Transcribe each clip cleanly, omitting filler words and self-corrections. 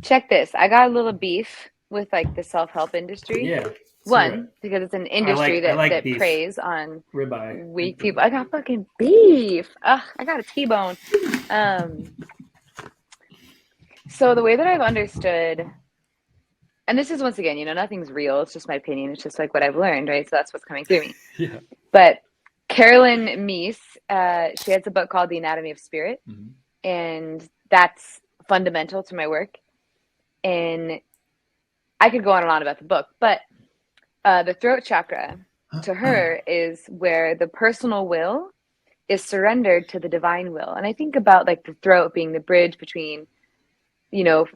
check this. I got a little beef with like the self-help industry. Yeah. One, because it's an industry I like that beef. preys on Ribeye. weak people. I got fucking beef. Ugh, I got a T-bone. So the way that I've understood, and this is once again, nothing's real. It's just my opinion. It's just like what I've learned, right? So that's what's coming through me. Yeah. But Carolyn Meese, she has a book called The Anatomy of Spirit, and that's fundamental to my work. And I could go on and on about the book, but the throat chakra to her is where the personal will is surrendered to the divine will. And I think about like the throat being the bridge between,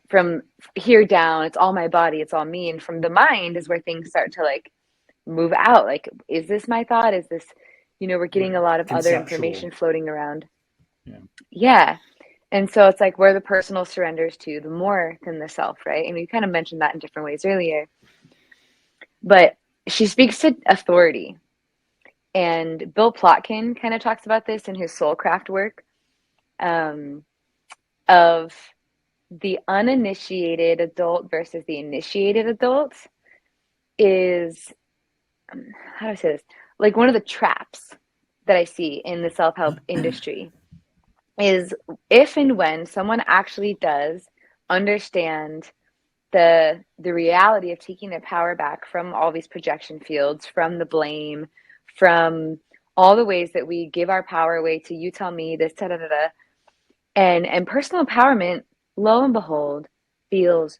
from here down, it's all my body, it's all me. And from the mind is where things start to like move out. Like, is this my thought? Is this, we're getting a lot of other information floating around. Yeah. And so it's like where the personal surrenders to the more than the self, right? And we kind of mentioned that in different ways earlier. But she speaks to authority. And Bill Plotkin kind of talks about this in his Soulcraft work, of the uninitiated adult versus the initiated adult is, how do I say this? Like one of the traps that I see in the self-help industry is if and when someone actually does understand the reality of taking their power back from all these projection fields, from the blame, from all the ways that we give our power away to you tell me this, and personal empowerment, lo and behold, feels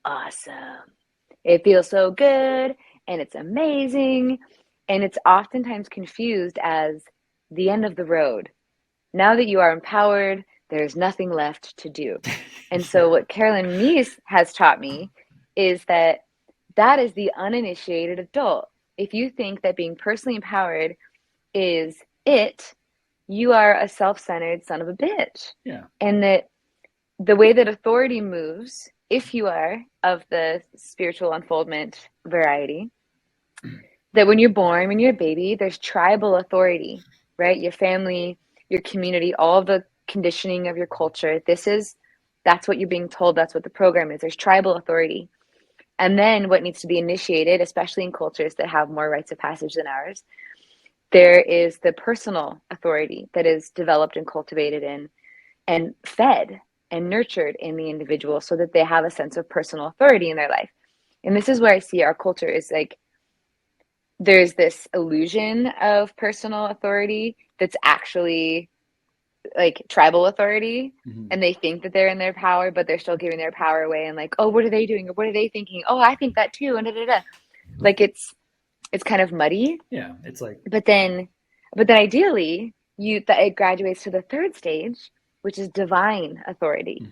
awesome. It feels so good and it's amazing, and it's oftentimes confused as the end of the road. Now that you are empowered, there's nothing left to do. And so what Carolyn Meese has taught me is that is the uninitiated adult. If you think that being personally empowered is it, you are a self-centered son of a bitch. Yeah. And that the way that authority moves, if you are of the spiritual unfoldment variety, that when you're born, when you're a baby, there's tribal authority, right? Your family, your community, all of the conditioning of your culture. That's what you're being told. That's what the program is. There's tribal authority. And then what needs to be initiated, especially in cultures that have more rites of passage than ours, there is the personal authority that is developed and cultivated and fed and nurtured in the individual so that they have a sense of personal authority in their life. And this is where I see our culture is like, there's this illusion of personal authority that's actually like tribal authority, and they think that they're in their power, but they're still giving their power away and like, oh, what are they doing? Or what are they thinking? Oh, I think that too. And like it's kind of muddy. Yeah. It's like, but then ideally it graduates to the third stage, which is divine authority.